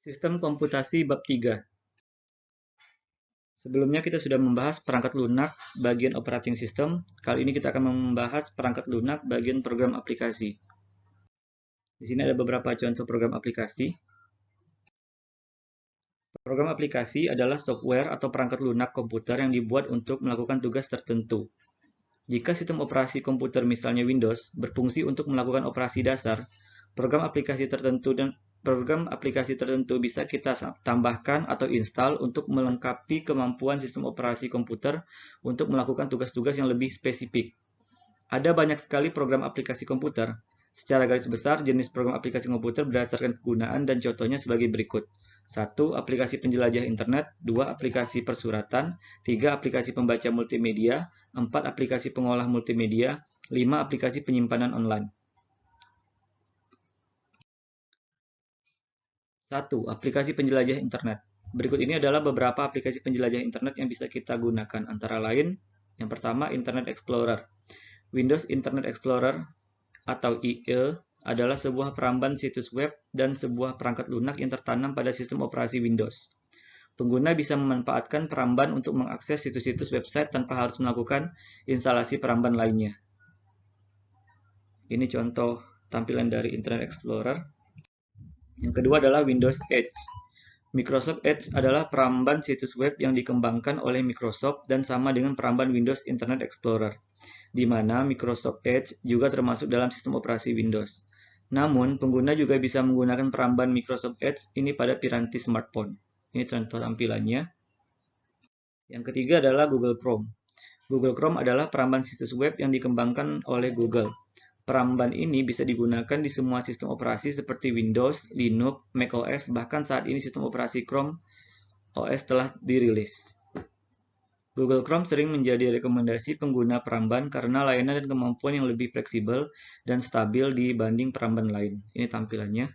Sistem komputasi bab 3. Sebelumnya kita sudah membahas perangkat lunak bagian operating system. Kali ini kita akan membahas perangkat lunak bagian program aplikasi. Di sini ada beberapa contoh program aplikasi. Program aplikasi adalah software atau perangkat lunak komputer yang dibuat untuk melakukan tugas tertentu. Jika sistem operasi komputer misalnya Windows berfungsi untuk melakukan operasi dasar, program aplikasi tertentu bisa kita tambahkan atau install untuk melengkapi kemampuan sistem operasi komputer untuk melakukan tugas-tugas yang lebih spesifik. Ada banyak sekali program aplikasi komputer. Secara garis besar, jenis program aplikasi komputer berdasarkan kegunaan dan contohnya sebagai berikut. 1. Aplikasi penjelajah internet. 2. Aplikasi persuratan. 3. Aplikasi pembaca multimedia. 4. Aplikasi pengolah multimedia. 5. Aplikasi penyimpanan online. 1. Aplikasi penjelajah internet. Berikut ini adalah beberapa aplikasi penjelajah internet yang bisa kita gunakan. Antara lain, yang pertama Internet Explorer. Windows Internet Explorer atau IE adalah sebuah peramban situs web dan sebuah perangkat lunak yang tertanam pada sistem operasi Windows. Pengguna bisa memanfaatkan peramban untuk mengakses situs-situs website tanpa harus melakukan instalasi peramban lainnya. Ini contoh tampilan dari Internet Explorer. Yang kedua adalah Windows Edge. Microsoft Edge adalah peramban situs web yang dikembangkan oleh Microsoft dan sama dengan peramban Windows Internet Explorer, di mana Microsoft Edge juga termasuk dalam sistem operasi Windows. Namun, pengguna juga bisa menggunakan peramban Microsoft Edge ini pada piranti smartphone. Ini contoh tampilannya. Yang ketiga adalah Google Chrome. Google Chrome adalah peramban situs web yang dikembangkan oleh Google. Peramban ini bisa digunakan di semua sistem operasi seperti Windows, Linux, macOS, bahkan saat ini sistem operasi Chrome OS telah dirilis. Google Chrome sering menjadi rekomendasi pengguna peramban karena layanan dan kemampuan yang lebih fleksibel dan stabil dibanding peramban lain. Ini tampilannya.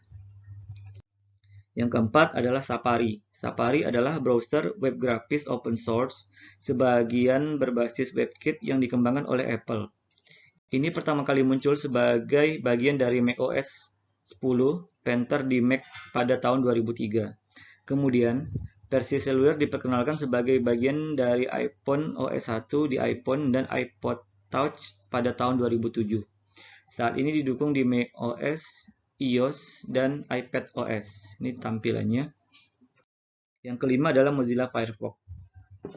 Yang keempat adalah Safari. Safari adalah browser web grafis open source, sebagian berbasis WebKit yang dikembangkan oleh Apple. Ini pertama kali muncul sebagai bagian dari macOS 10 Panther di Mac pada tahun 2003. Kemudian, versi seluler diperkenalkan sebagai bagian dari iPhone OS 1 di iPhone dan iPod Touch pada tahun 2007. Saat ini didukung di macOS, iOS, dan iPadOS. Ini tampilannya. Yang kelima adalah Mozilla Firefox.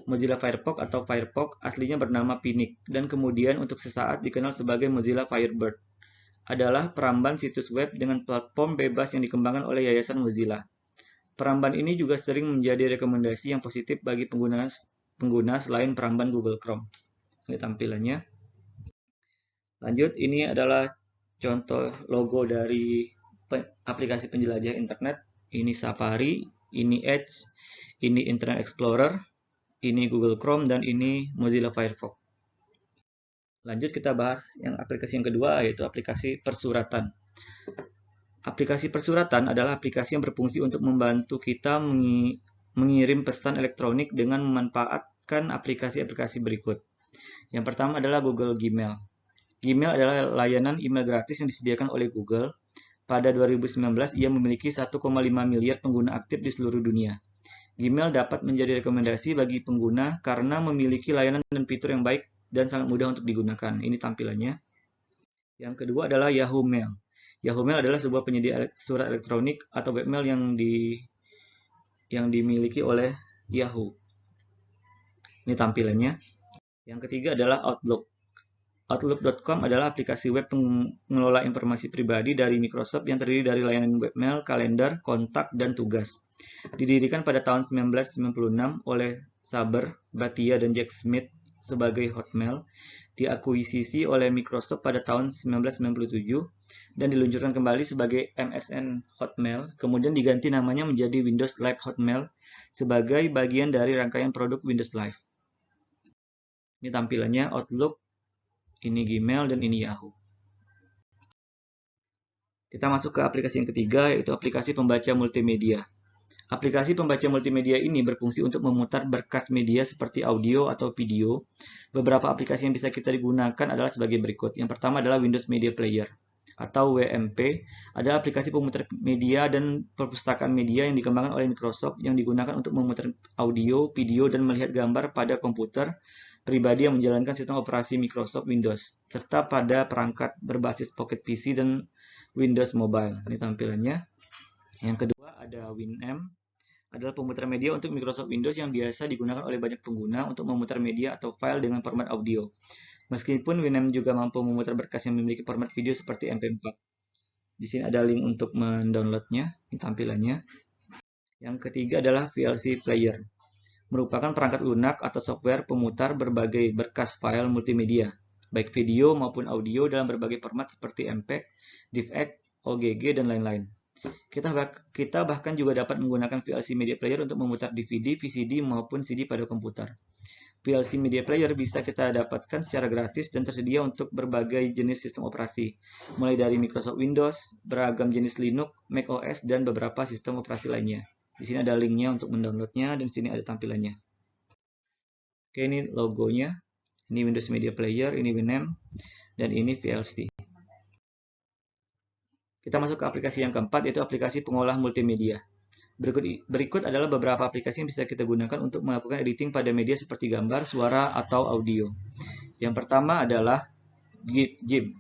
Mozilla Firefox atau Firefox aslinya bernama Pinnacle dan kemudian untuk sesaat dikenal sebagai Mozilla Firebird. Adalah peramban situs web dengan platform bebas yang dikembangkan oleh Yayasan Mozilla. Peramban ini juga sering menjadi rekomendasi yang positif bagi pengguna selain peramban Google Chrome. Ini tampilannya. Lanjut, ini adalah contoh logo dari aplikasi penjelajah internet. Ini Safari, ini Edge, ini Internet Explorer, ini Google Chrome, dan ini Mozilla Firefox. Lanjut kita bahas yang aplikasi yang kedua, yaitu aplikasi persuratan. Aplikasi persuratan adalah aplikasi yang berfungsi untuk membantu kita mengirim pesan elektronik dengan memanfaatkan aplikasi-aplikasi berikut. Yang pertama adalah Google Gmail. Gmail adalah layanan email gratis yang disediakan oleh Google. Pada 2019, ia memiliki 1,5 miliar pengguna aktif di seluruh dunia. Gmail dapat menjadi rekomendasi bagi pengguna karena memiliki layanan dan fitur yang baik dan sangat mudah untuk digunakan. Ini tampilannya. Yang kedua adalah Yahoo Mail. Yahoo Mail adalah sebuah penyedia surat elektronik atau webmail yang dimiliki oleh Yahoo. Ini tampilannya. Yang ketiga adalah Outlook. Outlook.com adalah aplikasi web pengelola informasi pribadi dari Microsoft yang terdiri dari layanan webmail, kalender, kontak, dan tugas. Didirikan pada tahun 1996 oleh Saber, Bhatia, dan Jack Smith sebagai Hotmail, diakuisisi oleh Microsoft pada tahun 1997 dan diluncurkan kembali sebagai MSN Hotmail, kemudian diganti namanya menjadi Windows Live Hotmail sebagai bagian dari rangkaian produk Windows Live. Ini tampilannya Outlook, ini Gmail, dan ini Yahoo. Kita masuk ke aplikasi yang ketiga, yaitu aplikasi pembaca multimedia. Aplikasi pembaca multimedia ini berfungsi untuk memutar berkas media seperti audio atau video. Beberapa aplikasi yang bisa kita digunakan adalah sebagai berikut. Yang pertama adalah Windows Media Player. atau WMP adalah aplikasi pemutar media dan perpustakaan media yang dikembangkan oleh Microsoft yang digunakan untuk memutar audio, video, dan melihat gambar pada komputer pribadi yang menjalankan sistem operasi Microsoft Windows, serta pada perangkat berbasis Pocket PC dan Windows Mobile. Ini tampilannya. Yang kedua ada Winamp, adalah pemutar media untuk Microsoft Windows yang biasa digunakan oleh banyak pengguna untuk memutar media atau file dengan format audio. Meskipun Winamp juga mampu memutar berkas yang memiliki format video seperti MP4. Di sini ada link untuk mendownloadnya, ini tampilannya. Yang ketiga adalah VLC Player, merupakan perangkat lunak atau software pemutar berbagai berkas file multimedia, baik video maupun audio dalam berbagai format seperti MPEG, DivX, OGG, dan lain-lain. Kita bahkan juga dapat menggunakan VLC Media Player untuk memutar DVD, VCD, maupun CD pada komputer. VLC Media Player bisa kita dapatkan secara gratis dan tersedia untuk berbagai jenis sistem operasi, mulai dari Microsoft Windows, beragam jenis Linux, Mac OS, dan beberapa sistem operasi lainnya. Di sini ada linknya untuk mendownloadnya, dan di sini ada tampilannya. Oke, ini logonya. Ini Windows Media Player, ini Winamp, dan ini VLC. Kita masuk ke aplikasi yang keempat, yaitu aplikasi pengolah multimedia. Berikut adalah beberapa aplikasi yang bisa kita gunakan untuk melakukan editing pada media seperti gambar, suara, atau audio. Yang pertama adalah GIMP,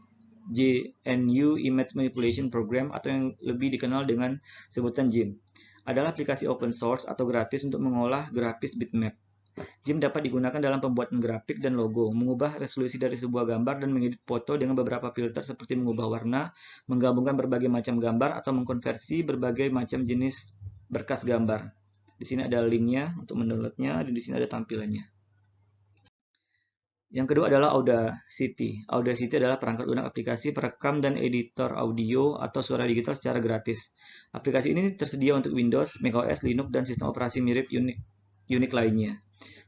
GNU Image Manipulation Program, atau yang lebih dikenal dengan sebutan GIMP. Adalah aplikasi open source atau gratis untuk mengolah grafis bitmap. GIMP dapat digunakan dalam pembuatan grafik dan logo, mengubah resolusi dari sebuah gambar, dan mengedit foto dengan beberapa filter seperti mengubah warna, menggabungkan berbagai macam gambar, atau mengkonversi berbagai macam jenis berkas gambar. Di sini ada linknya untuk mendownloadnya, dan di sini ada tampilannya. Yang kedua adalah Audacity. Audacity adalah perangkat lunak aplikasi perekam dan editor audio atau suara digital secara gratis. Aplikasi ini tersedia untuk Windows, macOS, Linux, dan sistem operasi mirip Unix lainnya.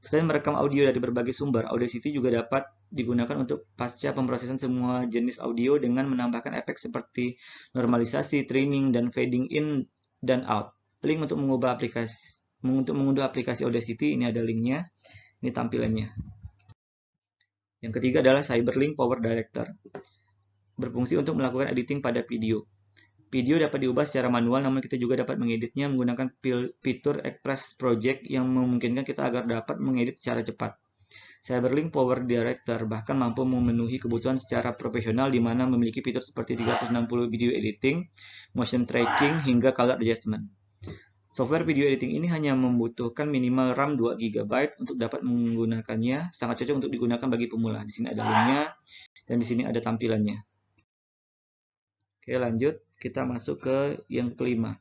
Selain merekam audio dari berbagai sumber, Audacity juga dapat digunakan untuk pasca pemrosesan semua jenis audio dengan menambahkan efek seperti normalisasi, trimming, dan fading in dan out. Link untuk mengunduh aplikasi Audacity, ini ada linknya, ini tampilannya. Yang ketiga adalah Cyberlink Power Director, berfungsi untuk melakukan editing pada video. Video dapat diubah secara manual, namun kita juga dapat mengeditnya menggunakan fitur Express Project yang memungkinkan kita agar dapat mengedit secara cepat. Cyberlink Power Director bahkan mampu memenuhi kebutuhan secara profesional di mana memiliki fitur seperti 360 video editing, motion tracking, hingga color adjustment. Software video editing ini hanya membutuhkan minimal RAM 2 GB untuk dapat menggunakannya, sangat cocok untuk digunakan bagi pemula. Di sini ada linknya, dan di sini ada tampilannya. Oke, lanjut. Kita masuk ke yang kelima,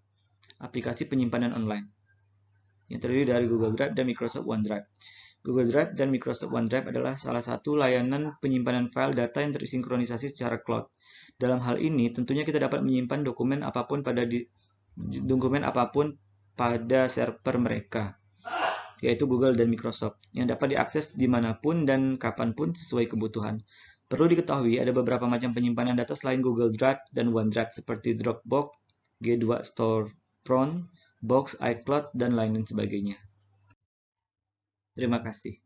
aplikasi penyimpanan online, yang terdiri dari Google Drive dan Microsoft OneDrive. Google Drive dan Microsoft OneDrive adalah salah satu layanan penyimpanan file data yang tersinkronisasi secara cloud. Dalam hal ini, tentunya kita dapat menyimpan dokumen apapun pada server mereka, yaitu Google dan Microsoft, yang dapat diakses dimanapun dan kapanpun sesuai kebutuhan. Perlu diketahui ada beberapa macam penyimpanan data selain Google Drive dan OneDrive seperti Dropbox, G2 Storefront, Box, iCloud, dan lain sebagainya. Terima kasih.